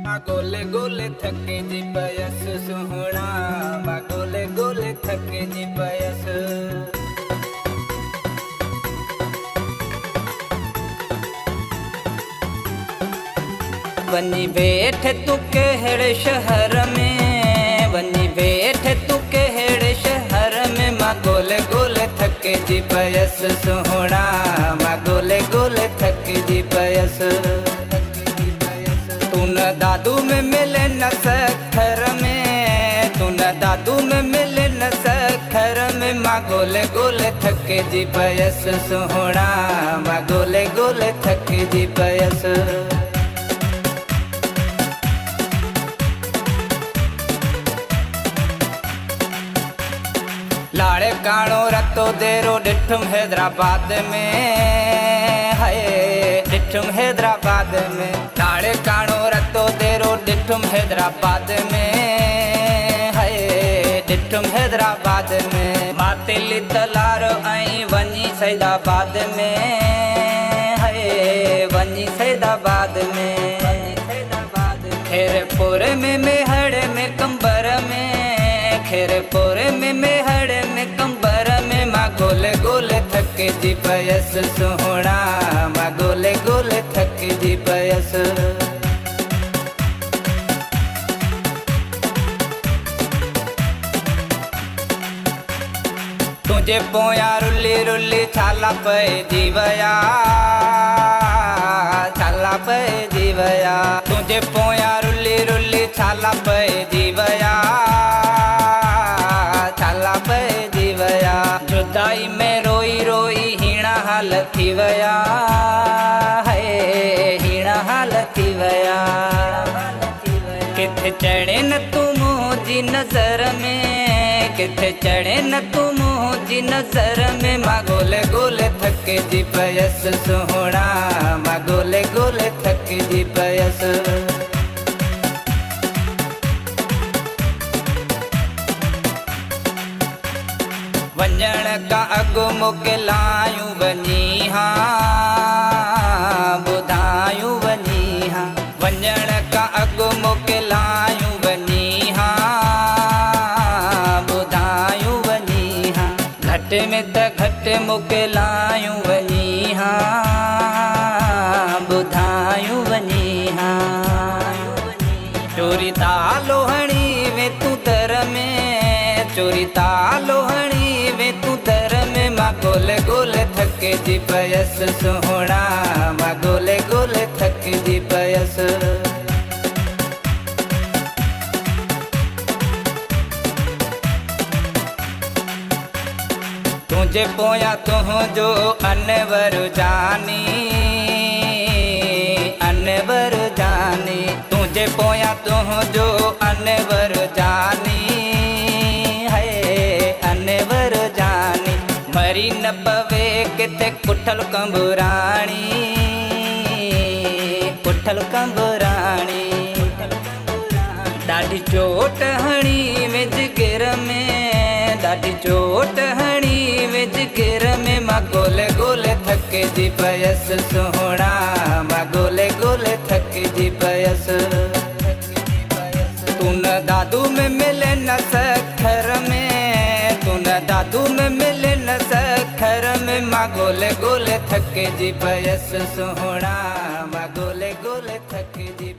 गोले गोले थके जी पयस सुहणा, गोले गोले थके जी पयस। वनी बैठ तू केहड़े शहर में, वनी बैठ तू केहड़े शहर में, माँ गोले गोले थके जी पयस सुहणा, माँ गोले गोले थके जी पयस। तू न दादू में मिले न सखर में, तू न दादू में मिले न सखर में, माँ गोले गोले थके जी पयस सुहणा, माँ गोले गोले थके जी पयस। लाड़े काणो रतो देरो डिठुम हैदराबाद में, हाय डिठुम हैदराबाद में। लाड़े काणो रतो देरो डिठुम हैदराबाद में, हाय डिठुम हैदराबाद में। मातेली तलारो आई वनी सैदाबाद में, हाय वनी सैदाबाद में। खेरपुर में मेहड़ में कंबर में, खेरपुर में मेहड़ में कंबर में, माँ गोले गोले थके जी पयस सुहणा, माँ गोले गोले थके जी पयस। तुझे पोया रुली रुली छाला पे जीवया, छाला पे जीवया। तुझे पोया रुली रुली छाला पे जीवया, छाला पे जीवया। जुदाई में रोई रोई हीणा हाल थी वया, है हीणा हाल थी वया। किथे चढ़े न तू मुझी नजर में, किथे चढ़े न तू मुझी नजर में, माँ गोले गोले थके जी पयस सुहणा, माँ गोले गोले थके जी पयस। वंजण का अगु मुके लायूं वनी हाँ, बुधायूं वनी हाँ। वंजण का अगु मुके लायूं वनी हाँ, बुधायूं वनी हाँ। घट में त घट मुके लायूं वनी हाँ, बुधायूं वनी हाँ। चोरी तालोहणी में तू दर में, चोरी तालोहणी में तू दर में, माँ गोले गोले थके जी पयस सुहणा, माँ गोले गोले थके जी पयस। तुझे पोया तुह जो अनवर जानी, अनवर जानी। तुझे पोया तुह जो अनवर जानी, है अनवर जानी। मरी न पवे किथे कुठल कंबुराणी, कुठल कंबुराणी। ॾाढी चोट हणी में जिगर में, ॾाढी चोट हणी में जिगर में, माँ गोले गोले थके जी पयस सुहणा, माँ गोले गोले थके जी पयस। तू न दादू में मिले न सखर में, तू न दादू में मिले न सखर में, माँ गोले गोले थके जी पयस सुहणा, माँ गोले गोले थके जी